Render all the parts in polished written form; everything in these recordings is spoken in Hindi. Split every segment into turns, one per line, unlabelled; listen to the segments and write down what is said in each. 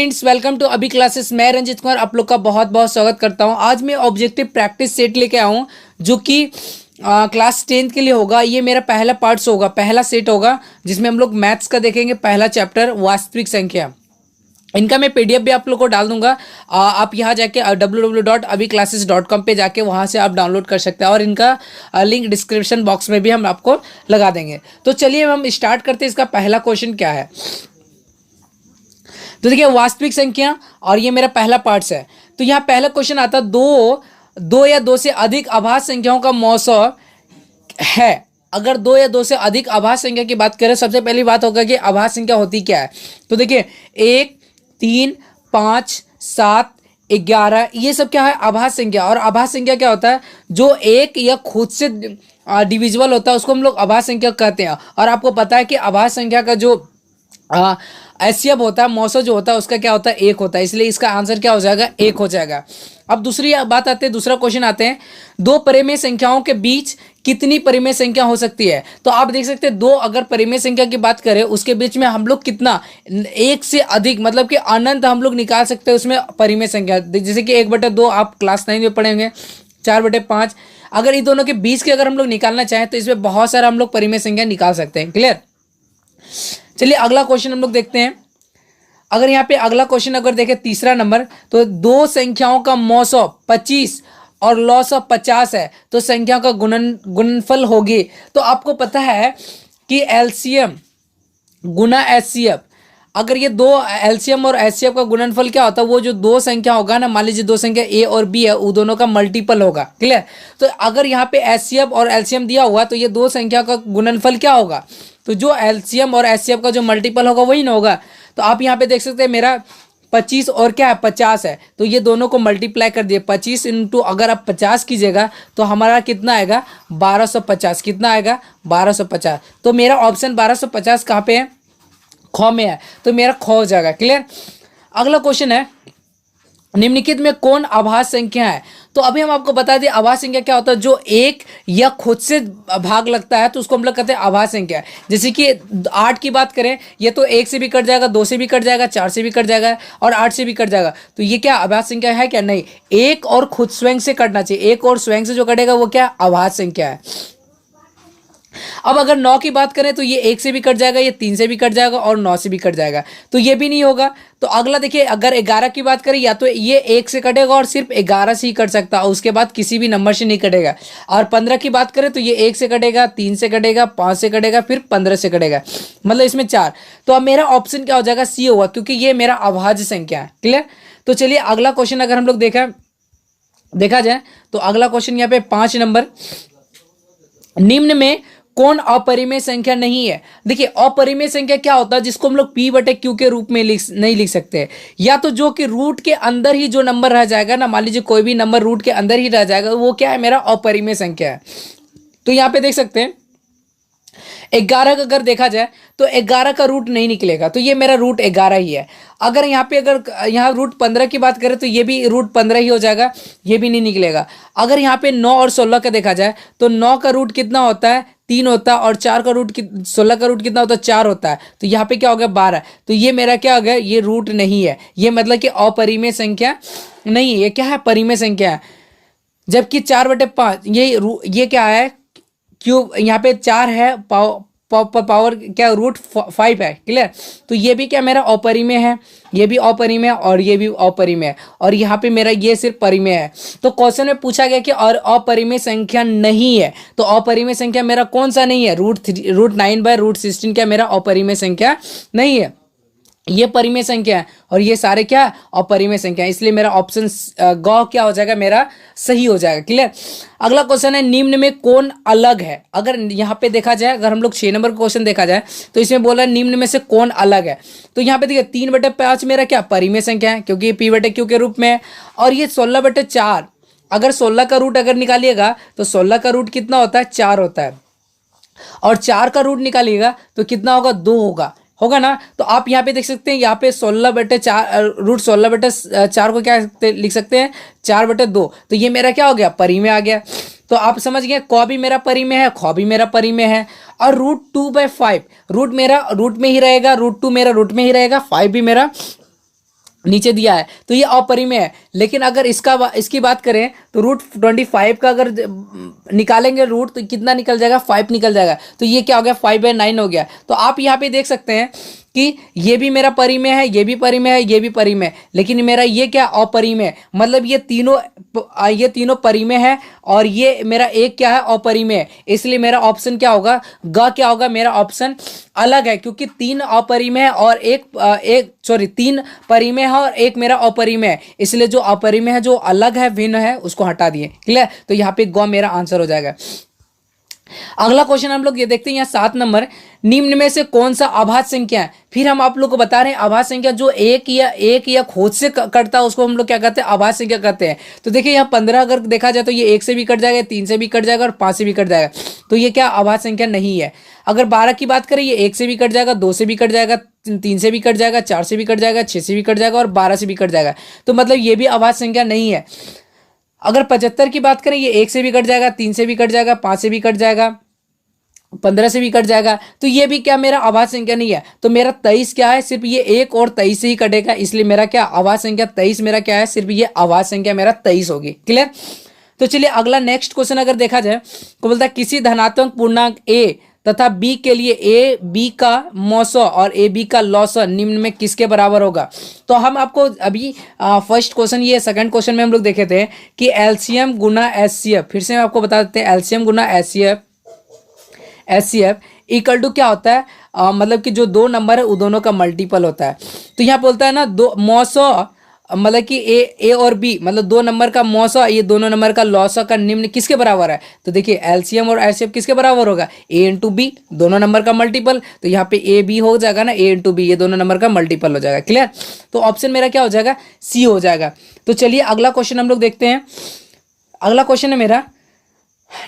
फ्रेंड्स, वेलकम टू अभी क्लासेस। मैं रंजित कुमार आप लोग का बहुत बहुत स्वागत करता हूं। आज मैं ऑब्जेक्टिव प्रैक्टिस सेट लेके आया हूं जो कि क्लास 10th के लिए होगा। ये मेरा पहला पार्ट्स होगा, पहला सेट होगा जिसमें हम लोग मैथ्स का देखेंगे। पहला चैप्टर वास्तविक संख्या। इनका मैं पीडीएफ भी आप लोग को डाल दूंगा। आप यहाँ जाके www.abhiclasses.com पे जाके वहाँ से आप डाउनलोड कर सकते हैं और इनका लिंक डिस्क्रिप्शन बॉक्स में भी हम आपको लगा देंगे। तो चलिए हम स्टार्ट करते हैं। इसका पहला क्वेश्चन क्या है, तो देखिए वास्तविक संख्या और ये मेरा पहला पार्ट्स है। तो यहाँ पहला क्वेश्चन आता है, दो या दो से अधिक आभास संख्याओं का मौसम है। अगर दो या दो से अधिक आभास संख्या की बात करें, सबसे पहली बात होगा कि आभास संख्या होती क्या है। तो देखिए 1, 3, 5, 7, 11 ये सब क्या है, आभास संख्या। और आभास संख्या क्या होता है, जो एक या खुद से डिविजिबल होता है उसको हम लोग आभास संख्या कहते हैं। और आपको पता है कि आभास संख्या का जो एचसीएफ होता है, मौसम जो होता है उसका क्या होता है, 1 होता है। इसलिए इसका आंसर क्या हो जाएगा, 1 हो जाएगा। अब दूसरी बात आते हैं, दूसरा क्वेश्चन आते हैं, दो परिमेय संख्याओं के बीच कितनी परिमेय संख्या हो सकती है। तो आप देख सकते हैं, दो अगर परिमेय संख्या की बात करें उसके बीच में हम लोग कितना, एक से अधिक मतलब कि अनंत हम लोग निकाल सकते हैं उसमें परिमेय संख्या। जैसे कि 1/2 आप क्लास 9 में पढ़ेंगे, 4/5। अगर इन दोनों के बीच के अगर हम लोग निकालना चाहें तो इसमें बहुत सारा हम लोग परिमेय संख्या निकाल सकते हैं। क्लियर। चलिए अगला क्वेश्चन हम लोग देखते हैं। अगर यहाँ पे अगला क्वेश्चन अगर देखें, तीसरा नंबर, तो दो संख्याओं का मौसम 25 और लॉसअ 50 है, तो संख्या का गुणनफल होगी। तो आपको पता है कि एलसीएम गुना एचसीएफ, अगर ये दो एलसीएम और एचसीएफ का गुणनफल क्या होता है, वो जो दो संख्या होगा ना, मान लीजिए दो संख्या ए और बी है, वो दोनों का मल्टीपल होगा। क्लियर। तो अगर यहाँ पे एचसीएफ और एलसीएम दिया हुआ तो ये दो संख्या का गुणनफल क्या होगा, तो जो एलसीएम और एचसीएफ का जो मल्टीपल होगा वही ना होगा। तो आप यहाँ पे देख सकते हैं, मेरा 25 और क्या है 50 है, तो ये दोनों को मल्टीप्लाई कर दिए। 25 इंटू अगर आप 50 कीजिएगा तो हमारा कितना आएगा, 1250। कितना आएगा, 1250। तो मेरा ऑप्शन 1250 कहाँ पे है, ख में है, तो मेरा ख हो जाएगा। क्लियर। अगला क्वेश्चन है, निम्नलिखित में कौन आभास संख्या है। तो अभी हम आपको बता दें आभास संख्या क्या होता है, जो एक या खुद से भाग लगता है तो उसको हम लोग कहते हैं आभास संख्या। जैसे कि 8 की बात करें, ये तो 1 से भी कट जाएगा, 2 से भी कट जाएगा, 4 से भी कट जाएगा और 8 से भी कट जाएगा। तो ये क्या आभास संख्या है क्या, नहीं। एक और खुद स्वयं से कटना चाहिए, एक और स्वयं से जो कटेगा वो क्या आभास संख्या है। अब अगर 9 की बात करें तो ये 1 से भी कट जाएगा, ये 3 से भी कट जाएगा और 9 से भी कट जाएगा, तो ये भी नहीं होगा। तो अगला देखिए, अगर 11 की बात करें, या तो ये 1 से कटेगा और सिर्फ 11 से ही कट सकता है, उसके बाद किसी भी नंबर से नहीं कटेगा। और 15 की बात करें तो ये 1 से कटेगा, 3 से कटेगा, 5 से कटेगा, फिर 15 से कटेगा, मतलब इसमें 4। तो अब मेरा ऑप्शन क्या हो जाएगा, सी होगा, क्योंकि ये मेरा अभाज्य संख्या है। क्लियर। तो चलिए अगला क्वेश्चन अगर हम लोग देखा जाए तो अगला क्वेश्चन यहाँ पे 5 नंबर, निम्न में कौन अपरिमेय संख्या नहीं है। देखिए अपरिमेय संख्या क्या होता है, जिसको हम लोग P/Q के रूप में नहीं लिख सकते, या तो जो कि रूट के अंदर ही जो नंबर रह जाएगा ना, मान लीजिए कोई भी नंबर रूट के अंदर ही रह जाएगा, वो क्या है, मेरा अपरिमेय संख्या है। तो यहाँ पे देख सकते हैं 11 का अगर देखा जाए तो 11 का रूट नहीं निकलेगा, तो ये मेरा रूट 11 ही है। अगर यहाँ रूट 15 की बात करें तो ये भी रूट 15 ही हो जाएगा, ये भी नहीं निकलेगा। अगर यहाँ पे 9 और 16 का देखा जाए तो 9 का रूट कितना होता है, 3 होता है, और 16 का रूट कितना होता है, 4 होता है। तो यहाँ पे क्या हो गया, 12। तो ये मेरा क्या हो गया, ये रूट नहीं है, ये मतलब कि अपरिमेय संख्या नहीं है, ये क्या है, परिमेय संख्या है। जबकि 4/5 ये क्या है, क्यूब, यहाँ पे 4 है, पावर क्या रूट 5 है। क्लियर। तो ये भी क्या मेरा अपरिमेय है, ये भी अपरिमेय है और ये भी अपरिमेय है, और यहाँ पे मेरा ये सिर्फ परिमेय है। तो क्वेश्चन में पूछा गया कि और अपरिमेय संख्या नहीं है, तो अपरिमेय संख्या मेरा कौन सा नहीं है, रूट 9/√16 क्या मेरा अपरिमेय संख्या नहीं है, ये परिमेय संख्या है, और ये सारे क्या अपरिमेय संख्या है। इसलिए मेरा ऑप्शन ग क्या हो जाएगा, मेरा सही हो जाएगा। क्लियर। अगला क्वेश्चन है, निम्न में कौन अलग है। अगर यहाँ पे देखा जाए, अगर हम लोग 6 नंबर क्वेश्चन देखा जाए तो इसमें बोला निम्न में से कौन अलग है। तो यहाँ पे देखिए 3/5 मेरा क्या परिमेय संख्या है, क्योंकि P/Q के रूप में है। और ये 16/4, अगर 16 का रूट अगर निकालिएगा तो 16 का रूट कितना होता है, 4 होता है, और 4 का रूट निकालिएगा तो कितना होगा, 2 होगा ना। तो आप यहाँ पे देख सकते हैं, यहाँ पे 16/4 रूट 16/4 को क्या लिख सकते हैं, 4/2। तो ये मेरा क्या हो गया, परिमेय आ गया। तो आप समझ गए, क भी मेरा परिमेय है, ख भी मेरा परिमेय है। और रूट 2/5 रूट मेरा रूट में ही रहेगा, रूट 2 मेरा रूट में ही रहेगा, 5 भी मेरा नीचे दिया है तो ये अपरिमेय है। लेकिन अगर इसकी बात करें तो रूट 25 का अगर निकालेंगे रूट तो कितना निकल जाएगा, 5 निकल जाएगा। तो ये क्या हो गया, 5/9 हो गया। तो आप यहाँ पे देख सकते हैं कि ये भी मेरा परिमेय है, ये भी परिमेय है, ये भी परिमेय है, लेकिन मेरा ये क्या अपरिमेय, मतलब ये तीनों परिमेय है और ये मेरा एक क्या है, अपरिमेय है। इसलिए मेरा ऑप्शन क्या होगा, क्या होगा, मेरा ऑप्शन अलग है, क्योंकि तीन अपरिमेय है और तीन परिमेय है और एक मेरा अपरिमेय है। इसलिए जो अपरिमेय है, जो अलग है, भिन्न है, उसको हटा दिए। क्लियर? तो यहाँ पे ग मेरा आंसर हो जाएगा। अगला क्वेश्चन हम लोग ये देखते हैं यहाँ 7 नंबर, निम्न में से कौन सा अभाज्य संख्या है। फिर हम आप लोग को बता रहे हैं अभाज्य संख्या जो एक या खोज से कटता है उसको हम लोग क्या कहते हैं, अभाज्य संख्या कहते हैं। तो देखिए यहाँ 15 अगर देखा जाए तो ये 1 से भी कट जाएगा, 3 से भी कट जाएगा और 5 से भी कट जाएगा। तो ये क्या अभाज्य संख्या नहीं है। अगर 12 की बात करें, ये 1 से भी कट जाएगा, 2 से भी कट जाएगा, 3 से भी कट जाएगा, 4 से भी कट जाएगा, 6 से भी कट जाएगा और 12 से भी कट जाएगा। तो मतलब ये भी अभाज्य संख्या नहीं है। अगर 75 की बात करें, ये 1 से भी कट जाएगा, 3 से भी कट जाएगा, 5 से भी कट जाएगा, 15 से भी कट जाएगा। तो ये भी क्या मेरा अभाज्य संख्या नहीं है। तो मेरा 23 क्या है, सिर्फ ये 1 और 23 से ही कटेगा। इसलिए मेरा क्या अभाज्य संख्या 23 मेरा क्या है, सिर्फ ये अभाज्य संख्या मेरा 23 होगी। क्लियर? तो चलिए अगला नेक्स्ट क्वेश्चन अगर देखा जाए तो बोलता है किसी धनात्मक पूर्णांक a तथा b के लिए a b का मौसा और a b का लौसा निम्न में किसके बराबर होगा। तो हम आपको अभी फर्स्ट क्वेश्चन, ये सेकंड क्वेश्चन में हम लोग देखे थे कि एलसीएम गुना एचसीएफ। फिर से मैं आपको बता देते हैं, एलसीएम गुना एचसीएफ इक्वल टू क्या होता है, मतलब कि जो दो नंबर है वो दोनों का मल्टीपल होता है। तो यहाँ बोलता है ना, दो मौसा मतलब कि ए और बी, मतलब दो नंबर का मौसा, ये दोनों नंबर का लौसा का निम्न किसके बराबर है। तो देखिए एलसीएम और एचसीएफ किसके बराबर होगा, ए इंटू बी, दोनों नंबर का मल्टीपल। तो यहाँ पे ए बी हो जाएगा ना, ए इंटू बी, ये दोनों नंबर का मल्टीपल हो जाएगा। क्लियर? तो ऑप्शन मेरा क्या हो जाएगा, सी हो जाएगा। तो चलिए अगला क्वेश्चन हम लोग देखते हैं। अगला क्वेश्चन है मेरा,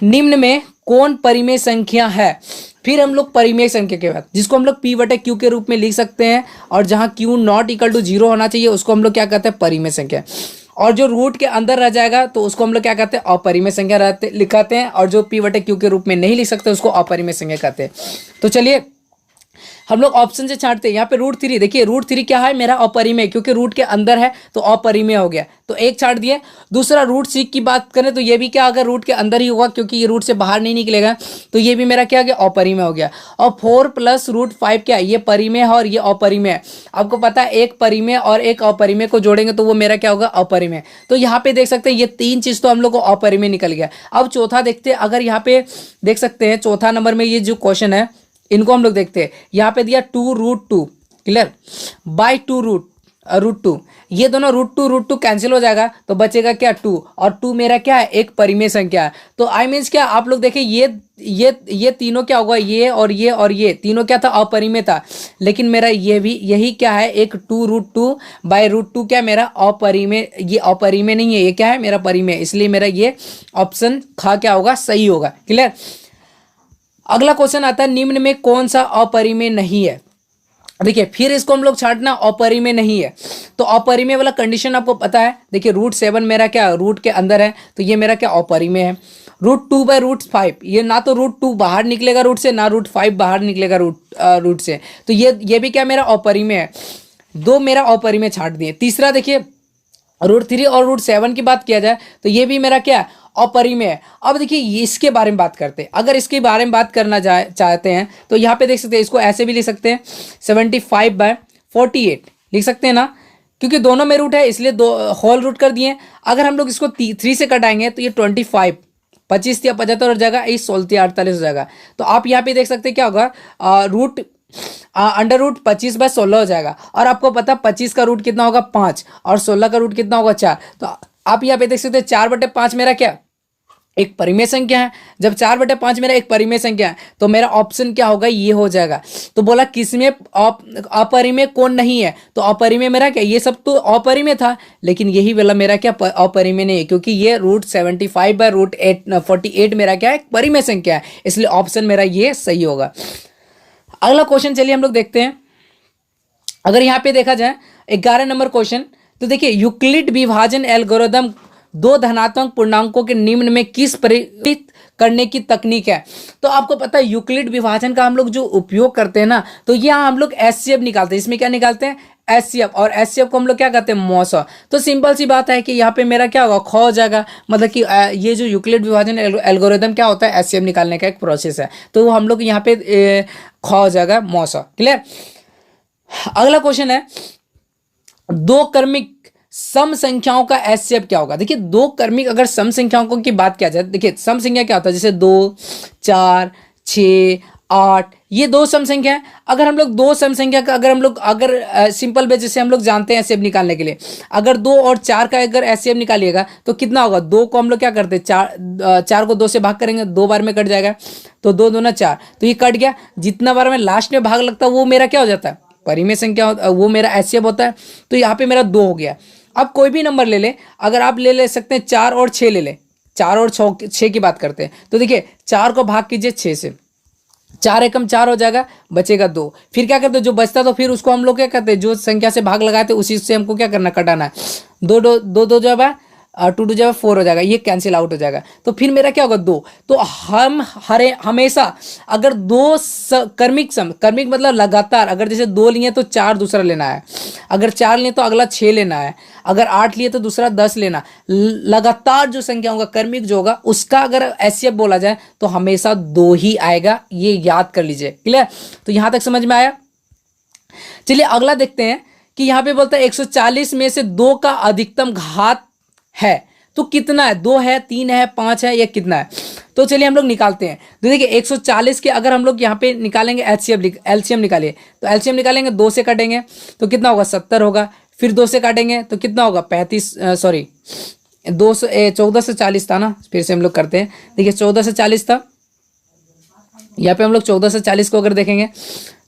निम्न में कौन परिमेय संख्या है। फिर हम लोग परिमेय संख्या के बाद, जिसको हम लोग P/Q के रूप में लिख सकते हैं, और जहां Q नॉट इक्वल टू 0 होना चाहिए उसको हम लोग क्या कहते हैं, परिमेय संख्या। और जो रूट के अंदर रह जाएगा तो उसको हम लोग क्या कहते हैं, अपरिमेय संख्या लिखाते हैं। और जो P/Q के रूप में नहीं लिख सकते उसको अपरिमेय संख्या कहते हैं। तो चलिए हम लोग ऑप्शन से छांटते हैं। यहाँ पे √3, देखिए √3 क्या है, मेरा अपरिमेय, क्योंकि रूट के अंदर है तो अपरिमेय हो गया, तो एक छांट दिए। दूसरा √6 की बात करें तो ये भी क्या, अगर रूट के अंदर ही होगा क्योंकि ये रूट से बाहर नहीं निकलेगा, तो ये भी मेरा क्या हो गया, अपरिमेय हो गया। और 4 + √5 क्या है, ये परिमेय है और ये अपरिमेय है। आपको पता है एक परिमेय और एक अपरिमेय को जोड़ेंगे तो वो मेरा क्या होगा, अपरिमेय। तो यहाँ पे देख सकते हैं ये तीन चीज तो हम लोग को अपरिमेय निकल गया। अब चौथा देखते हैं, अगर यहाँ पे देख सकते हैं चौथा नंबर में ये जो क्वेश्चन है इनको हम लोग देखते हैं। यहाँ पे दिया 2√2, क्लियर, बाई 2√2, ये दोनों √2 कैंसिल हो जाएगा तो बचेगा क्या, 2, और 2 मेरा क्या है, एक परिमेय संख्या है। तो आई मीन्स क्या, आप लोग देखिए ये तीनों क्या होगा, ये और ये तीनों क्या था, अपरिमेय था। लेकिन मेरा ये भी यही क्या है, एक 2√2 बाई √2 क्या मेरा अपरिमेय, ये अपरिमेय नहीं है, ये क्या है मेरा परिमेय। इसलिए मेरा ये ऑप्शन खा क्या होगा, सही होगा। क्लियर? अगला क्वेश्चन आता है, निम्न में कौन सा अपरिमेय नहीं है। देखिए फिर इसको हम लोग छांटना, अपरिमेय नहीं है। तो अपरिमेय वाला कंडीशन आपको पता है, देखिए √7 मेरा क्या रूट के अंदर है तो ये मेरा क्या अपरिमेय है। √2 बाई √5, ये ना तो √2 बाहर निकलेगा रूट से, ना √5 बाहर निकलेगा रूट से, तो ये भी क्या मेरा अपरिमेय है। दो मेरा अपरिमेय छांट दिए। तीसरा देखिए √3 और √7 की बात किया जाए तो ये भी मेरा क्या अपरिमेय है। अब देखिए इसके बारे में बात करते हैं। अगर इसके बारे में बात करना चाहते हैं तो यहाँ पे देख सकते हैं, इसको ऐसे भी लिख सकते हैं 75/48 लिख सकते हैं ना, क्योंकि दोनों में रूट है इसलिए दो होल रूट कर दिए। अगर हम लोग इसको 3 से कटाएंगे तो ये 25, 25 या 75 हो जाएगा, ये 16 या 48 हो जाएगा। तो आप यहाँ पे देख सकते हैं क्या होगा, √25/16 हो जाएगा। और आपको पता 25 का रूट कितना होगा, 5, और 16 का रूट कितना होगा, 4। तो आप यहाँ पे देख सकते हैं 4/5 मेरा क्या एक परिमेय संख्या है। जब 4/5 मेरा एक परिमेय संख्या है तो मेरा ऑप्शन क्या होगा, ये हो जाएगा। तो बोला किसमें अपरिमेय कौन नहीं है, तो अपरिमेय मेरा क्या, ये सब तो अपरिमेय था, लेकिन यही वाला मेरा क्या अपरिमेय नहीं है, क्योंकि ये √75/48 मेरा क्या है, परिमेय संख्या है। इसलिए ऑप्शन मेरा ये सही होगा। अगला क्वेश्चन चलिए हम लोग देखते हैं। अगर यहाँ पे देखा जाए 11 नंबर क्वेश्चन, तो देखिए यूक्लिड विभाजन एल्गोरिथम दो धनात्मक पूर्णांकों के निम्न में किस परिवर्तित करने की तकनीक है। तो आपको पता है यूक्लिड विभाजन का हम लोग जो उपयोग करते हैं ना, तो यहाँ हम लोग एचसीएफ निकालते हैं। इसमें क्या निकालते हैं, एचसीएफ, और एचसीएफ को हम लोग क्या कहते हैं, मौसा। तो सिंपल सी बात है कि यहाँ पे मेरा क्या होगा, ख हो जाएगा। मतलब कि ये जो यूक्लिड विभाजन एल्गोरिदम क्या होता है, एचसीएफ निकालने का एक प्रोसेस है। तो वो हम लोग यहाँ पे ख हो जाएगा, मौसा। क्लियर। अगला क्वेश्चन है, दो क्रमिक सम संख्याओं का एचसीएफ क्या होगा। देखिए दो क्रमिक अगर सम संख्याओं की बात किया जाए, देखिए सम संख्या क्या होता है, जैसे 2, 4, 6, 8, ये दो सम संख्या है। अगर हम लोग दो सम संख्या का अगर सिंपल वे जैसे हम लोग जानते हैं एचसीएफ निकालने के लिए, अगर 2 और 4 का अगर एचसीएफ निकालिएगा तो कितना होगा, 2 को हम लोग क्या करते हैं, 4 को 2 से भाग करेंगे, 2 बार में कट जाएगा, तो 2 दूना 4, तो ये कट गया। जितना बार में लास्ट में भाग लगता है वो मेरा क्या हो जाता है, परिमेय संख्या, वो मेरा एचसीएफ होता है। तो यहाँ पे मेरा 2 हो गया। अब कोई भी नंबर ले ले, अगर आप ले सकते हैं 4 और 6 ले ले, 4 और 6 की बात करते हैं, तो देखिए 4 को भाग कीजिए 6 से, 4 एकम 4 हो जाएगा, बचेगा 2। फिर क्या करते हैं, जो बचता तो फिर उसको हम लोग क्या करते हैं, जो संख्या से भाग लगाते उसी से हमको क्या करना, कटाना है। 2 जो है 2 जो है 4 हो जाएगा, ये कैंसिल आउट हो जाएगा। तो फिर मेरा क्या होगा, 2। तो हम हमेशा अगर कर्मिक मतलब लगातार, अगर जैसे 2 लिए तो 4 दूसरा लेना है, अगर 4 लिए तो अगला 6 लेना है, अगर 8 लिए तो दूसरा 10 लेना। लगातार जो संख्या होगा कर्मिक जो होगा उसका अगर एचसीएफ बोला जाए तो हमेशा 2 ही आएगा, ये याद कर लीजिए। क्लियर। तो यहां तक समझ में आया। चलिए अगला देखते हैं कि यहाँ पे बोलता है 140 में से 2 का अधिकतम घात है तो कितना है, 2 है, 3 है, 5 है, या कितना है। तो चलिए हम लोग निकालते हैं। तो देखिए 140 के अगर हम लोग यहाँ पे निकालेंगे एलसीएम निकालिए, तो एलसीएम निकालेंगे, 2 से काटेंगे तो कितना होगा, 70 होगा। फिर 2 से काटेंगे तो कितना होगा, 14 से 40 था ना, फिर से हम लोग करते हैं। देखिए 14 से 40 था, यहाँ पे हम लोग 14 से 40 को अगर देखेंगे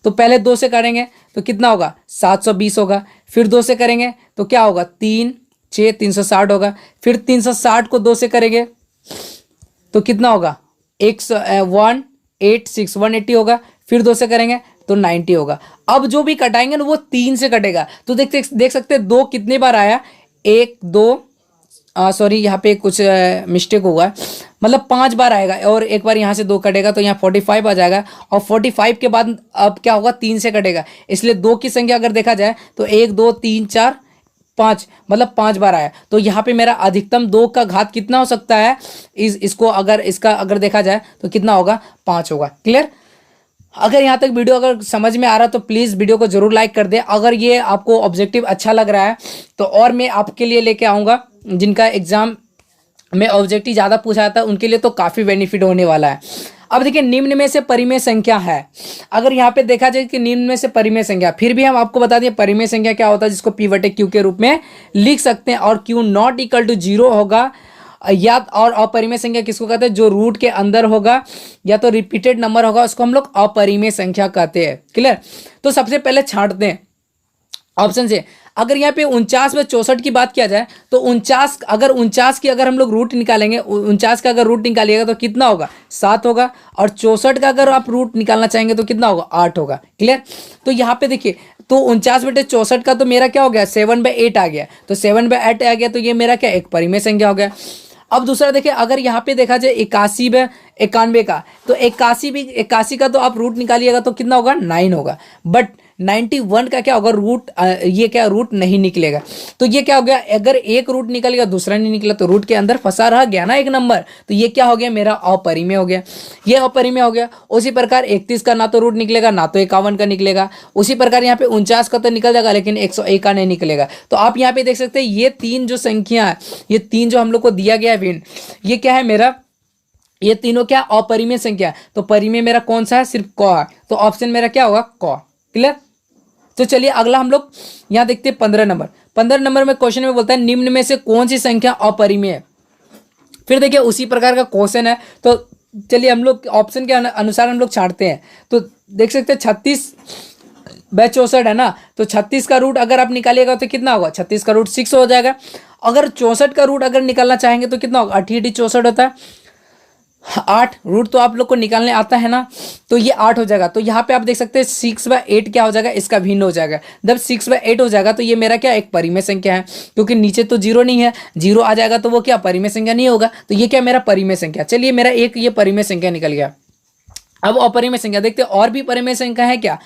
तो पहले 2 से काटेंगे तो कितना होगा, 720 होगा। फिर 2 से करेंगे तो क्या होगा, 3, 6, 360 होगा। फिर 360 को 2 से करेंगे तो कितना होगा, 180 होगा। फिर 2 से करेंगे तो 90 होगा। अब जो भी कटाएंगे ना वो 3 से कटेगा। तो देख सकते हैं 2 कितने बार आया, 1, 2, सॉरी यहाँ पे कुछ मिस्टेक हुआ है, मतलब 5 बार आएगा, और एक बार यहाँ से 2 कटेगा तो यहाँ 45 आ जाएगा, और 45 के बाद अब क्या होगा, 3 से कटेगा। इसलिए 2 की संख्या अगर देखा जाए तो 1, 2, 3, 4, 5, मतलब 5 बार आया। तो यहाँ पे मेरा अधिकतम 2 का घात कितना हो सकता है, इसका अगर देखा जाए तो कितना होगा, 5 होगा। क्लियर। अगर यहाँ तक वीडियो अगर समझ में आ रहा तो प्लीज़ वीडियो को जरूर लाइक कर दे। अगर ये आपको ऑब्जेक्टिव अच्छा लग रहा है तो और मैं आपके लिए लेके आऊँगा, जिनका एग्जाम में ऑब्जेक्टिव ज़्यादा पूछा जाता है उनके लिए तो काफ़ी बेनिफिट होने वाला है। अब देखिए निम्न में से परिमेय संख्या है। अगर यहाँ पे देखा जाए कि निम्न में से परिमेय संख्या, फिर भी हम आपको बता दें परिमेय संख्या क्या होता है, जिसको P बटे Q के रूप में लिख सकते हैं, और Q नॉट इक्वल टू 0 होगा, या और अपरिमेय संख्या किसको कहते हैं, जो रूट के अंदर होगा या तो रिपीटेड नंबर होगा उसको हम लोग अपरिमेय संख्या कहते हैं। क्लियर। तो सबसे पहले छांटते हैं ऑप्शन से। अगर यहाँ पे 49 व 64 की बात किया जाए तो 49 की अगर हम लोग रूट निकालेंगे, 49 का अगर रूट निकालिएगा तो कितना होगा, 7 होगा, और 64 का अगर आप रूट निकालना चाहेंगे तो कितना होगा, 8 होगा। क्लियर। तो यहाँ पे देखिए, तो 49 बटे 64 का तो मेरा क्या हो गया, 7/8 आ गया, तो 7/8 आ गया तो ये मेरा क्या, एक परिमेय संख्या हो गया। अब दूसरा देखिए, अगर यहाँ पे देखा जाए 81/91 का, तो 81 का तो आप रूट निकालिएगा तो कितना होगा, 9 होगा। बट 91 का क्या होगा, रूट ये क्या रूट नहीं निकलेगा। तो ये क्या हो गया, अगर एक रूट निकलेगा दूसरा नहीं निकला तो रूट के अंदर फंसा रह गया ना एक नंबर, तो ये क्या हो गया, मेरा अपरिमेय हो गया, ये अपरिमेय हो गया। उसी प्रकार 31 का ना तो रूट निकलेगा ना तो 51 का निकलेगा। उसी प्रकार यहाँ पे 49 का तो निकल जाएगा लेकिन 101 का नहीं निकलेगा। तो आप यहाँ पे देख सकते हैं ये 3 जो संख्या है, ये 3 जो हम लोग को दिया गया है भिन्न, ये क्या है मेरा, ये तीनों क्या अपरिमेय संख्या। तो परिमेय मेरा कौन सा है, सिर्फ क है, तो ऑप्शन मेरा क्या होगा, क। क्लियर। तो चलिए अगला हम लोग यहाँ देखते हैं 15 नंबर। 15 नंबर में क्वेश्चन में बोलता है निम्न में से कौन सी संख्या अपरिमेय है। फिर देखिए उसी प्रकार का क्वेश्चन है, तो चलिए हम लोग ऑप्शन के अनुसार हम लोग छांटते हैं। तो देख सकते हैं 36/64 है ना, तो 36 का रूट अगर आप निकालिएगा तो कितना होगा, 36 का रूट 6 हो जाएगा। अगर 64 का रूट अगर निकालना चाहेंगे तो कितना होगा, 8 64 होता है, 8 रूट तो आप लोग को निकालने आता है ना, तो ये 8 हो जाएगा। तो यहाँ पे आप देख सकते हैं 6/8 क्या हो जाएगा, इसका भिन्न हो जाएगा। जब 6/8 हो जाएगा तो ये मेरा क्या एक परिमेय संख्या है, क्योंकि नीचे तो 0 नहीं है, 0 आ जाएगा तो वो क्या परिमेय संख्या नहीं होगा, तो ये क्या मेरा परिमेय संख्या। चलिए मेरा एक ये परिमेय संख्या निकल गया। अब अपरिमेय संख्या देखते हैं, और भी परिमेय संख्या है क्या।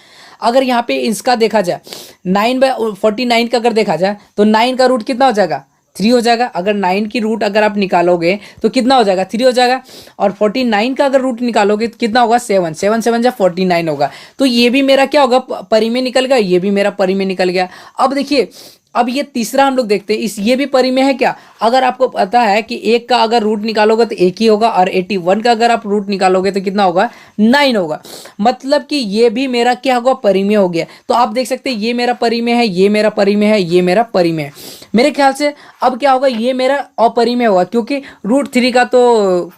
अगर यहाँ पे इसका देखा जाए 9/49 का अगर देखा जाए तो 9 का रूट कितना हो जाएगा, 3 हो जाएगा। अगर 9 की रूट अगर आप निकालोगे तो कितना हो जाएगा, 3 हो जाएगा। और 49 का अगर रूट निकालोगे तो कितना होगा, 7 7 7 जा 49 होगा। तो ये भी मेरा क्या होगा, परिमेय निकल गया, ये भी मेरा परिमेय निकल गया। अब देखिए, अब ये तीसरा हम लोग देखते हैं, इस ये भी परिमेय है क्या। अगर आपको पता है कि 1 का अगर रूट निकालोगे तो 1 ही होगा, और 81 का अगर आप रूट निकालोगे तो कितना होगा, 9 होगा। मतलब कि ये भी मेरा क्या होगा, परिमेय हो गया। तो आप देख सकते हैं ये मेरा परिमेय है, ये मेरा परिमेय है, ये मेरा परिमेय है। मेरे ख्याल से अब क्या होगा, ये मेरा अपरिमेय होगा, क्योंकि √3 का तो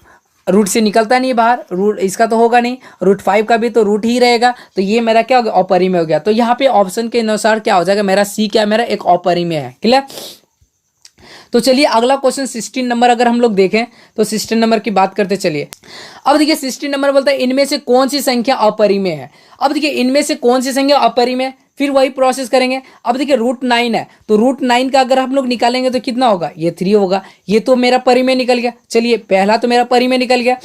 रूट से निकलता नहीं बाहर, रूट इसका तो होगा नहीं, √5 का भी तो रूट ही रहेगा। तो ये मेरा क्या हो गया, अपरिमेय हो गया। तो यहाँ पे ऑप्शन के अनुसार क्या हो जाएगा, मेरा सी क्या है, मेरा एक अपरिमेय है। क्लियर। तो चलिए अगला क्वेश्चन 16 नंबर अगर हम लोग देखें तो 16 नंबर की बात करते चलिए। अब देखिए 16 नंबर बोलता है इनमें से कौन सी संख्या अपरिमेय है। अब देखिए इनमें से कौन सी संख्या अपरिमेय, फिर वही प्रोसेस करेंगे। अब देखिए √9 है, तो √9 का अगर हम लोग निकालेंगे तो कितना होगा, ये 3 होगा। ये तो मेरा परिमेय निकल गया। चलिए पहला तो मेरा परिमेय निकल गया।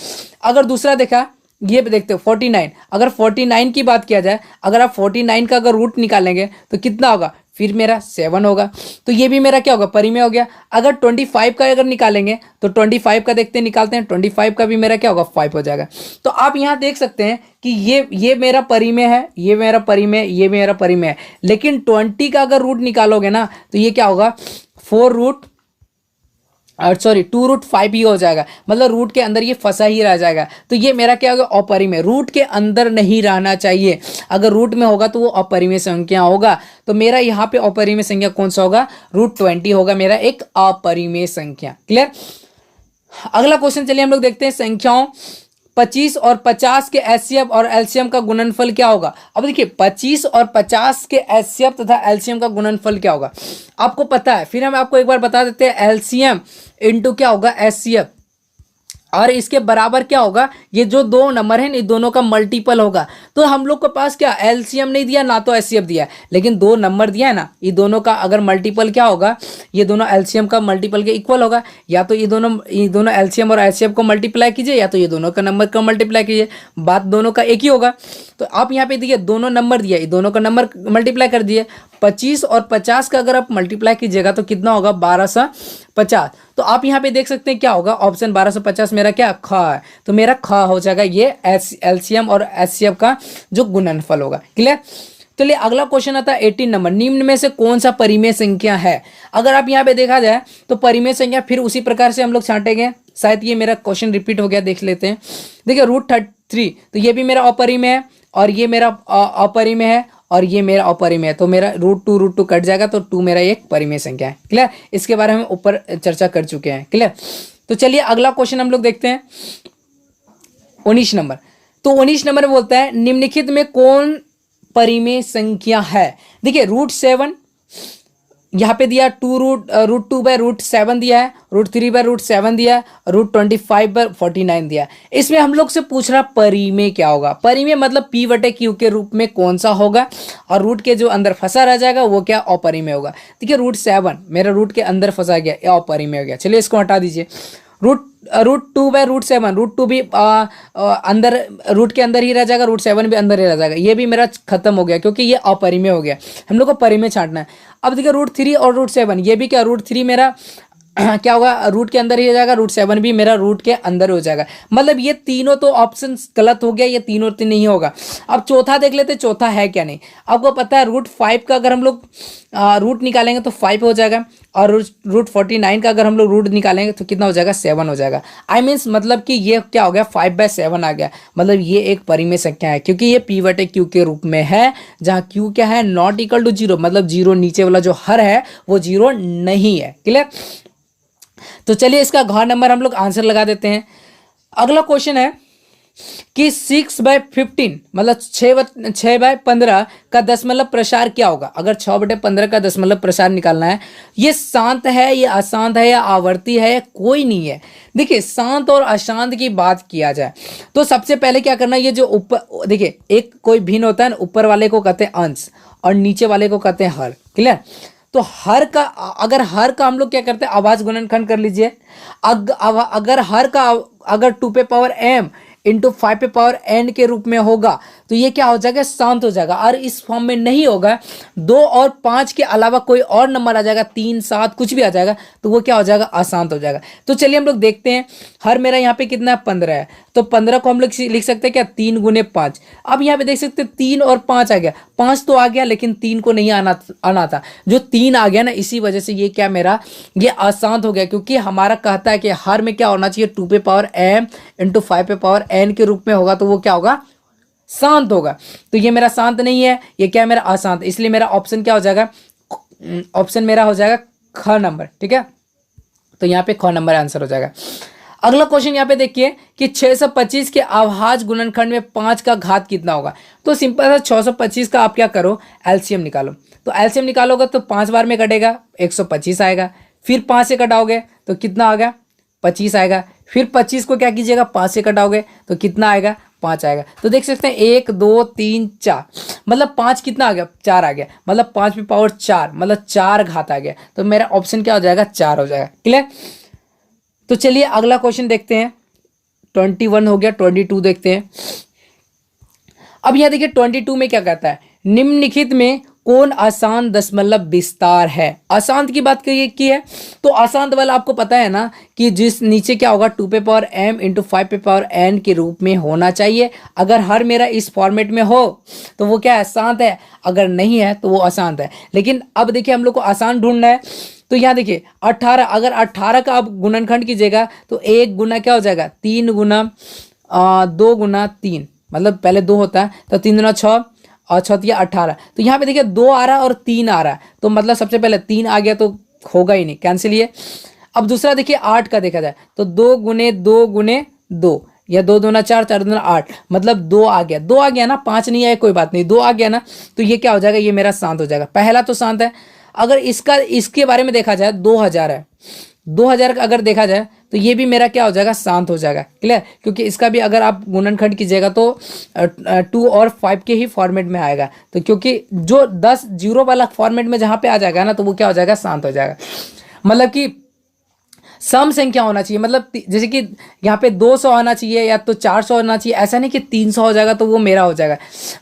अगर दूसरा देखा, ये देखते हो 49, अगर 49 की बात किया जाए, अगर आप 49 का अगर रूट निकालेंगे तो कितना होगा, फिर मेरा 7 होगा। तो ये भी मेरा क्या होगा, परिमेय हो गया। अगर 25 का अगर निकालेंगे तो 25 का देखते हैं, निकालते हैं, 25 का भी मेरा क्या होगा, 5 हो जाएगा। तो आप यहाँ देख सकते हैं कि ये मेरा परिमेय है, ये मेरा परिमेय, ये मेरा परिमेय है। लेकिन 20 का अगर रूट निकालोगे ना तो ये क्या होगा, 2√5 ही हो जाएगा। मतलब रूट के अंदर ये फंसा ही रह जाएगा। तो ये मेरा क्या होगा, अपरिमेय, रूट के अंदर नहीं रहना चाहिए। अगर रूट में होगा तो वो अपरिमेय संख्या होगा। तो मेरा यहाँ पे अपरिमेय संख्या कौन सा होगा, √20 होगा मेरा एक अपरिमेय संख्या। क्लियर। अगला क्वेश्चन चलिए हम लोग देखते हैं, संख्याओं 25 और 50 के एचसीएफ और एलसीएम का गुणनफल क्या होगा। अब देखिए 25 और 50 के एचसीएफ तथा एलसीएम का गुणनफल क्या होगा, आपको पता है। फिर हम आपको एक बार बता देते हैं, एलसीएम इंटू क्या होगा, एचसीएफ, और इसके बराबर क्या होगा, ये जो दो नंबर है इन दोनों का मल्टीपल होगा। तो हम लोग के पास क्या एलसीएम नहीं दिया ना तो एचसीएफ दिया है, लेकिन दो नंबर दिया है ना, ये दोनों का अगर मल्टीपल क्या होगा, ये दोनों एलसीएम का मल्टीपल के इक्वल होगा। या तो ये दोनों एलसीएम और एचसीएफ को मल्टीप्लाई कीजिए, या तो ये दोनों का नंबर का मल्टीप्लाई कीजिए, बात दोनों का एक ही होगा। तो आप यहाँ पे देखिए दोनों नंबर दिया, ये दोनों का नंबर मल्टीप्लाई कर दिए। 25 और 50 का अगर आप मल्टीप्लाई कीजिएगा तो कितना होगा, 1250। तो आप यहाँ पे देख सकते हैं क्या होगा, ऑप्शन 1250 मेरा क्या ख है। तो मेरा ख हो जाएगा ये एलसीएम और एचसीएफ का जो गुणनफल होगा। क्लियर। चलिए अगला क्वेश्चन आता है 18 नंबर, निम्न में से कौन सा परिमेय संख्या है। अगर आप यहाँ पे देखा जाए तो परिमेय संख्या फिर उसी प्रकार से हम लोग छांटेंगे। शायद ये मेरा क्वेश्चन रिपीट हो गया, देख लेते हैं। देखिए √3, तो ये भी मेरा अपरिमेय है, और ये मेरा अपरिमेय है, और ये मेरा अपरिमेय है। तो मेरा √2 कट जाएगा, तो 2 मेरा एक परिमेय संख्या है। क्लियर। इसके बारे में ऊपर चर्चा कर चुके हैं। क्लियर। तो चलिए अगला क्वेश्चन हम लोग देखते हैं 19 नंबर। तो 19 नंबर में बोलता है निम्नलिखित में कौन परिमेय संख्या है। देखिए √7 यहाँ पे दिया, √2/√7 दिया है, √3/√7 दिया है, √25/49 दिया है। इसमें हम लोग से पूछ रहा परिमेय क्या होगा। परिमेय मतलब P/Q के रूप में कौन सा होगा, और रूट के जो अंदर फंसा रह जाएगा वो क्या अपरिमेय होगा। देखिए √7 मेरा रूट के अंदर फंसा गया, ये अपरिमेय हो गया। चलिए इसको हटा दीजिए। √2/√7, √2 भी अंदर रूट के अंदर ही रह जाएगा, √7 भी अंदर ही रह जाएगा। ये भी मेरा खत्म हो गया क्योंकि ये अपरिमेय हो गया। हम लोग को परिमेय छांटना है। अब देखिए √3 और √7, ये भी क्या, √3 मेरा क्या होगा, रूट के अंदर ही हो जाएगा, √7 भी मेरा रूट के अंदर हो जाएगा। मतलब ये तीनों तो ऑप्शन गलत हो गया, ये तीनों तो नहीं होगा। अब चौथा देख लेते, चौथा है क्या नहीं। आपको पता है √5 का अगर हम लोग रूट निकालेंगे तो 5 हो जाएगा, और √49 का अगर हम लोग रूट निकालेंगे तो कितना हो जाएगा, 7 हो जाएगा। आई मीन्स मतलब कि ये क्या हो गया, 5/7 आ गया। मतलब ये एक परिमेय संख्या है, क्योंकि ये P/Q के रूप में है, जहाँ Q क्या है, नॉट इक्वल टू 0, मतलब 0 नीचे वाला जो हर है वो 0 नहीं है। क्लियर। तो चलिए इसका घ नंबर हम लोग आंसर लगा देते हैं। अगला क्वेश्चन है कि 6/15 मतलब 6/15 का दशमलव प्रसार क्या होगा। अगर 6/15 का दशमलव प्रसार निकालना है, ये शांत है, ये अशांत है, या आवर्ती है, कोई नहीं है। देखिए शांत और अशांत की बात किया जाए तो सबसे पहले क्या करना है, ये जो ऊपर देखिए एक कोई भिन्न होता है ना, ऊपर वाले को कहते हैं अंश और नीचे वाले को कहते हैं हर। क्लियर। तो हर का, अगर हर का हम लोग क्या करते हैं, आवाज गुणनखंड कर लीजिए। अगर हर का अगर 2m × 5n के रूप में होगा तो ये क्या हो जाएगा, शांत हो जाएगा। और इस फॉर्म में नहीं होगा, 2 और 5 के अलावा कोई और नंबर आ जाएगा, 3 7 कुछ भी आ जाएगा, तो वो क्या हो जाएगा, अशांत हो जाएगा। तो चलिए हम लोग देखते हैं। हर मेरा यहाँ पे कितना है, 15 है, तो 15 को हम लोग लिख सकते हैं क्या, 3 गुने 5। अब यहाँ पे देख सकते हैं 3 और 5 आ गया, 5 तो आ गया लेकिन 3 को नहीं आना था। जो 3 आ गया ना, इसी वजह से ये क्या मेरा ये अशांत हो गया, क्योंकि हमारा कहता है कि हर में क्या होना चाहिए, 2 पे पावर m इंटू 5 पे पावर n के रूप में होगा, तो वो क्या होगा, शांत होगा। तो ये मेरा शांत नहीं है, ये क्या है मेरा अशांत, इसलिए मेरा ऑप्शन क्या हो जाएगा, ऑप्शन मेरा हो जाएगा ख नंबर। ठीक है, तो यहाँ पे ख नंबर आंसर हो जाएगा। अगला क्वेश्चन यहाँ पे देखिए कि 625 के अभाज्य गुणनखंड में 5 का घात कितना होगा। तो सिंपल सा 625 का आप क्या करो, एलसीएम निकालो। तो एलसीएम निकालोगे तो 5 बार में कटेगा, 125 आएगा। फिर 5 से कटाओगे तो कितना आ गया, 25 आएगा। फिर 25 को क्या कीजिएगा, 5 से कटाओगे तो कितना आएगा, 5 आएगा। तो देख सकते हैं 1 2 3 4, मतलब 5 कितना आ गया, 4 आ गया, मतलब 5 पे पावर 4, मतलब 4 घात आ गया। तो मेरा ऑप्शन क्या हो जाएगा, 4 हो जाएगा। क्लियर। तो चलिए अगला क्वेश्चन देखते हैं। 21 हो गया, 22 देखते हैं। अब यहां देखिए 22 में क्या कहता है, निम्नलिखित में कौन अशांत दशमलव विस्तार है। अशांत की बात की है, तो अशांत वाला आपको पता है ना कि जिस नीचे क्या होगा, 2 पे पावर m इंटू 5 पे पावर n के रूप में होना चाहिए। अगर हर मेरा इस फॉर्मेट में हो तो वो क्या है, शांत है, अगर नहीं है तो वो अशांत है। लेकिन अब देखिए हम लोग को आसान ढूंढना है। तो यहाँ देखिए 18, अगर 18 का आप गुणनखंड कीजिएगा तो 1 गुना क्या हो जाएगा, 3 गुना 2 गुना 3, मतलब पहले 2 होता है, तो 3 गुना 6 और 6 या 18। तो यहाँ पे देखिए 2 आ रहा है और 3 आ रहा है, तो मतलब सबसे पहले 3 आ गया तो होगा ही नहीं, कैंसिल ये। अब दूसरा देखिए 8 का देखा जाए तो 2 गुने 2 गुने 2, या 2 दूना 4, 4 दूना 8, मतलब 2 आ गया। 2 आ गया ना, 5 नहीं आया कोई बात नहीं, 2 आ गया ना, तो ये क्या हो जाएगा, ये मेरा शांत हो जाएगा। पहला तो शांत है। अगर इसके बारे में देखा जाए 2000 है, 2000 का अगर देखा जाए तो ये भी मेरा क्या हो जाएगा, शांत हो जाएगा। क्लियर, क्योंकि इसका भी अगर आप गुणनखंड कीजिएगा तो 2 और 5 के ही फॉर्मेट में आएगा। तो क्योंकि जो 10 जीरो वाला फॉर्मेट में जहाँ पे आ जाएगा ना, तो वो क्या हो जाएगा, शांत हो जाएगा। मतलब कि सम संख्या होना चाहिए, मतलब जैसे कि यहाँ पे 200 आना चाहिए या तो 400 होना चाहिए, ऐसा नहीं कि 300 हो जाएगा तो वो मेरा हो जाएगा,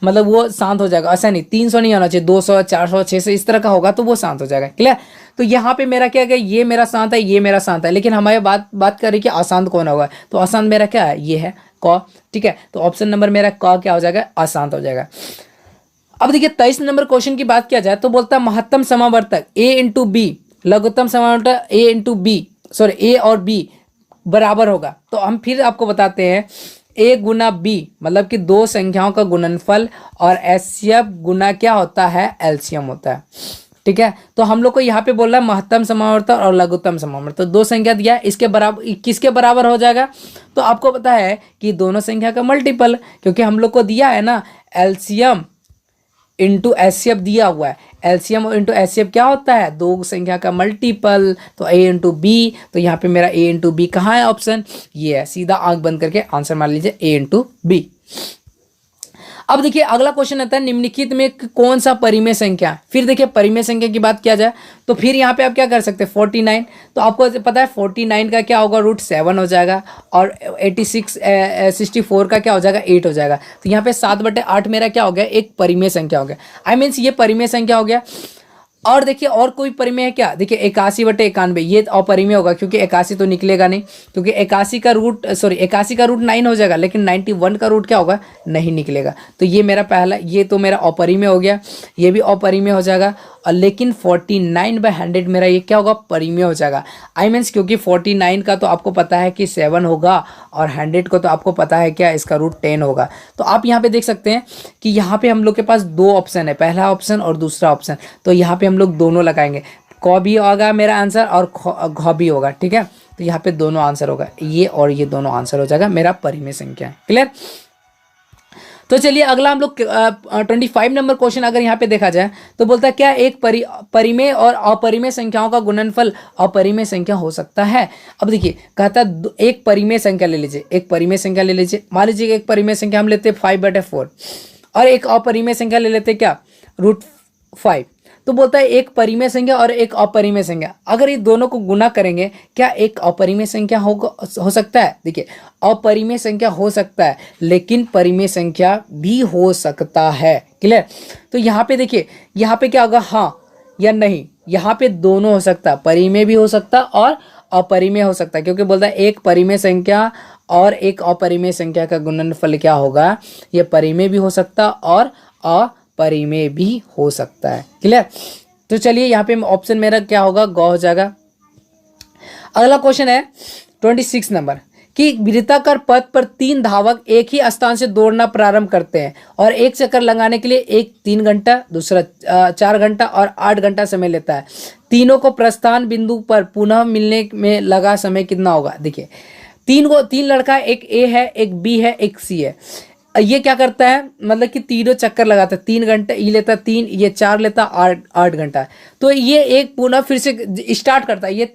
मतलब वो शांत हो जाएगा, ऐसा नहीं। 300 नहीं होना चाहिए, 200 400 600 इस तरह का होगा तो वो शांत हो जाएगा। क्लियर। तो यहाँ पे मेरा क्या है, ये मेरा शांत है, ये मेरा शांत है, लेकिन हमारे बात कर रही कि अशांत कौन होगा, तो अशांत मेरा क्या है, ये है क। ठीक है, तो ऑप्शन नंबर मेरा क क्या हो जाएगा, अशांत हो जाएगा। अब देखिए 23 नंबर क्वेश्चन की बात किया जाए तो बोलता है महत्तम समावर्तक a इंटू बी, लघुत्तम समावर्तक a into B, sorry a और b बराबर होगा। तो हम फिर आपको बताते हैं, a गुना b मतलब कि दो संख्याओं का गुणनफल, और एचसीएफ गुना क्या होता है, एलसीएम होता है। ठीक है, तो हम लोग को यहाँ पे बोल रहा है महत्तम समावर्तक और लघुत्तम समावर्तक, तो दो संख्या दिया है, इसके बराबर किसके बराबर हो जाएगा, तो आपको पता है कि दोनों संख्या का मल्टीपल, क्योंकि हम लोग को दिया है ना एलसीएम इंटू एचसीएफ दिया हुआ है। एलसीएम और इंटू एचसीएफ क्या होता है, दो संख्या का मल्टीपल, तो a इंटू बी, तो यहाँ पे मेरा a इंटू बी कहाँ है, ऑप्शन ये है। सीधा आंख बंद करके आंसर मान लीजिए a इंटू बी। अब देखिए अगला क्वेश्चन आता है, निम्नलिखित में कौन सा परिमेय संख्या। फिर देखिए परिमेय संख्या की बात किया जाए तो फिर यहाँ पे आप क्या कर सकते हैं, 49, तो आपको पता है 49 का क्या होगा, √7 हो जाएगा, और 64 का क्या हो जाएगा, 8 हो जाएगा। तो यहाँ पे 7/8 मेरा क्या हो गया, एक परिमेय संख्या हो गया, आई मीन्स ये परिमेय संख्या हो गया। और देखिए और कोई परिमेय है क्या, देखिए 81/91, ये अपरिमेय होगा क्योंकि 81 तो निकलेगा नहीं, क्योंकि 81 का रूट 9 हो जाएगा, लेकिन 91 का रूट क्या होगा, नहीं निकलेगा। तो ये मेरा पहला, ये तो मेरा अपरिमेय हो गया, ये भी अपरिमेय हो जाएगा। और लेकिन 49/100 मेरा ये क्या होगा, परिमेय हो जाएगा। आई मीन्स क्योंकि 49 का तो आपको पता है कि 7 होगा, और 100 को तो आपको पता है क्या, इसका रूट 10 होगा। तो आप यहाँ पे देख सकते हैं कि यहाँ पे हम लोग के पास दो ऑप्शन है, पहला ऑप्शन और दूसरा ऑप्शन, तो यहाँ पे हम लोग दोनों लगाएंगे, क भी होगा मेरा आंसर और घ भी होगा। ठीक है, तो यहाँ पे दोनों आंसर होगा, ये और ये दोनों आंसर हो जाएगा मेरा परिमेय संख्या। क्लियर। तो चलिए अगला हम लोग 25 नंबर क्वेश्चन अगर यहाँ पे देखा जाए तो बोलता है क्या एक परिमेय और अपरिमेय संख्याओं का गुणनफल अपरिमेय संख्या हो सकता है। अब देखिए कहता है एक परिमेय संख्या ले लीजिए, एक परिमेय संख्या ले लीजिए, मान लीजिए एक परिमेय संख्या हम लेते हैं 5/4, और एक अपरिमेय संख्या ले लेते हैं क्या, √5। तो बोलता है एक परिमेय संख्या और एक अपरिमेय संख्या, अगर ये दोनों को गुना करेंगे क्या एक अपरिमेय संख्या हो सकता है? देखिए अपरिमेय संख्या हो सकता है लेकिन परिमेय संख्या भी हो सकता है। क्लियर? तो यहाँ पे देखिए यहाँ पे क्या होगा, हाँ या नहीं, यहाँ पे दोनों हो सकता है, परिमेय भी हो सकता है और अपरिमेय हो सकता है, क्योंकि बोलता है एक परिमेय संख्या और एक अपरिमेय संख्या का गुणनफल क्या होगा, ये परिमेय भी हो सकता है और अपरिमेय भी हो सकता है। क्लियर? तो चलिए यहाँ पे ऑप्शन मेरा क्या होगा, ग हो जाएगा। अगला क्वेश्चन है 26 नंबर कि वृत्ताकार पथ पर 3 धावक एक ही स्थान से दौड़ना प्रारंभ करते हैं और एक चक्कर लगाने के लिए एक 3 घंटा, दूसरा 4 घंटा और 8 घंटा समय लेता है। तीनों को प्रस्थान बिंदु पर पुनः मिलने में लगा समय कितना होगा? देखिए तीन लड़का, एक ए है, एक बी है, एक सी है। ये क्या करता है, मतलब कि तीनों चक्कर लगाता है, 3 घंटे ये लेता है, 3 ये 4 लेता, 8 घंटा। तो ये एक पुनः फिर से स्टार्ट करता है, ये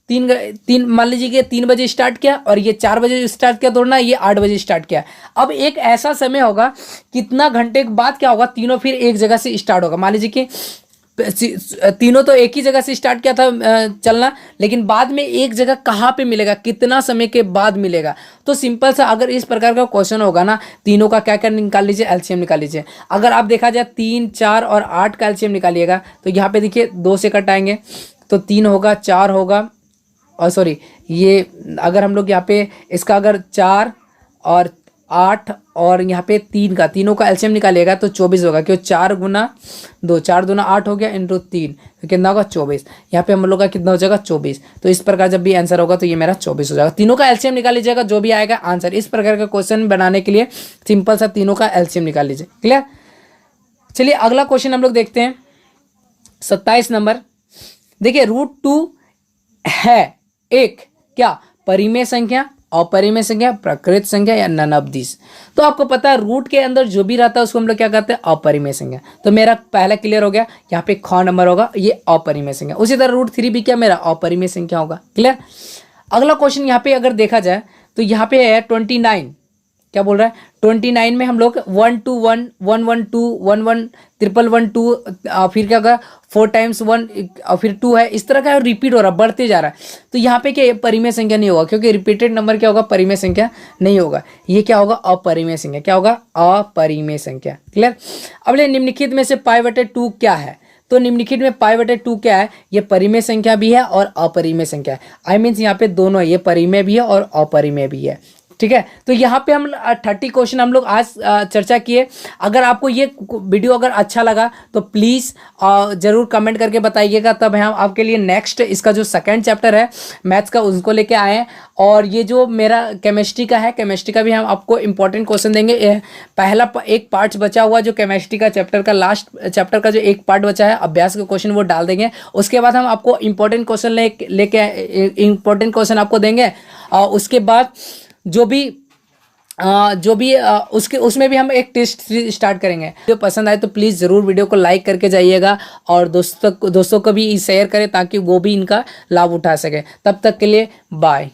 तीन मान लीजिए कि 3 बजे स्टार्ट किया और ये 4 बजे स्टार्ट किया दौड़ना, ये 8 बजे स्टार्ट किया। अब एक ऐसा समय होगा कितना घंटे के बाद क्या होगा, तीनों फिर एक जगह से स्टार्ट होगा। मान लीजिए कि तीनों तो एक ही जगह से स्टार्ट किया था चलना, लेकिन बाद में एक जगह कहाँ पे मिलेगा, कितना समय के बाद मिलेगा। तो सिंपल सा अगर इस प्रकार का क्वेश्चन होगा ना, तीनों का क्या क्या निकाल लीजिए, एलसीएम निकाल लीजिए। अगर आप देखा जाए 3, 4 और 8 का एलसीएम निकालिएगा तो यहाँ पे देखिए 2 से कटाएंगे तो 3 होगा, 4 होगा, और सॉरी ये अगर हम लोग यहाँ पे इसका अगर 4 और 8 और यहाँ पे 3 का, तीनों का एलसीएम निकालिएगा तो 24 होगा, क्यों 4 गुना 2, 4 दूना 8 हो गया इंटू 3 तो कितना होगा 24। यहाँ पे हम लोग का कितना हो जाएगा 24। तो इस प्रकार जब भी आंसर होगा तो ये मेरा 24 हो जाएगा। तीनों का एलसीएम निकाल लीजिएगा, जो भी आएगा आंसर। इस प्रकार का क्वेश्चन बनाने के लिए सिंपल सा तीनों का एलसीएम निकाल लीजिए। क्लियर? चलिए अगला क्वेश्चन हम लोग देखते हैं 27 नंबर। देखिए √2 है एक क्या, परिमेय संख्या, अपरिमेय संख्या, प्रकृत संख्या या नन ऑफ दिस। तो आपको पता है रूट के अंदर जो भी रहता है उसको हम लोग क्या कहते हैं, अपरिमेय संख्या। तो मेरा पहला क्लियर हो गया, यहाँ पे ख नंबर होगा ये अपरिमेय संख्या। उसी तरह √3 भी क्या मेरा अपरिमेय संख्या होगा। क्लियर? अगला क्वेश्चन यहाँ पे अगर देखा जाए तो यहाँ पे है 29, क्या बोल रहा है 29 में हम लोग 1 2 1 1 1 2 1 1 ट्रिपल 1 2 फिर क्या होगा 4 टाइम्स 1 और फिर 2 है, इस तरह का रिपीट हो रहा है, बढ़ते जा रहा है। तो यहाँ पे क्या परिमेय संख्या नहीं होगा, क्योंकि रिपीटेड नंबर क्या होगा, परिमेय संख्या नहीं होगा। ये क्या होगा, अपरिमेय संख्या। क्या होगा, अपरिमेय संख्या। क्लियर? अब निम्नलिखित में से π/2 क्या है? तो निम्नलिखित में π/2 क्या है, ये परिमेय संख्या भी है और अपरिमेय संख्या है। आई मीन्स यहाँ पे दोनों है, ये परिमेय भी है और अपरिमेय भी है। ठीक है, तो यहाँ पे हम 30 क्वेश्चन हम लोग आज चर्चा किए। अगर आपको ये वीडियो अगर अच्छा लगा तो प्लीज़ ज़रूर कमेंट करके बताइएगा, तब हम आपके लिए नेक्स्ट इसका जो सेकंड चैप्टर है मैथ्स का उसको लेके आए हैं। और ये जो मेरा केमिस्ट्री का है, केमिस्ट्री का भी हम आपको इंपॉर्टेंट क्वेश्चन देंगे। पहला एक पार्ट बचा हुआ जो केमिस्ट्री का चैप्टर का लास्ट चैप्टर का जो एक पार्ट बचा है अभ्यास का क्वेश्चन, वो डाल देंगे। उसके बाद हम आपको इंपॉर्टेंट क्वेश्चन लेके इंपॉर्टेंट क्वेश्चन आपको देंगे। उसके बाद जो भी उसके उसमें भी हम एक टेस्ट स्टार्ट करेंगे। जो पसंद आए तो प्लीज़ ज़रूर वीडियो को लाइक करके जाइएगा और दोस्तों को भी शेयर करें ताकि वो भी इनका लाभ उठा सके। तब तक के लिए बाय।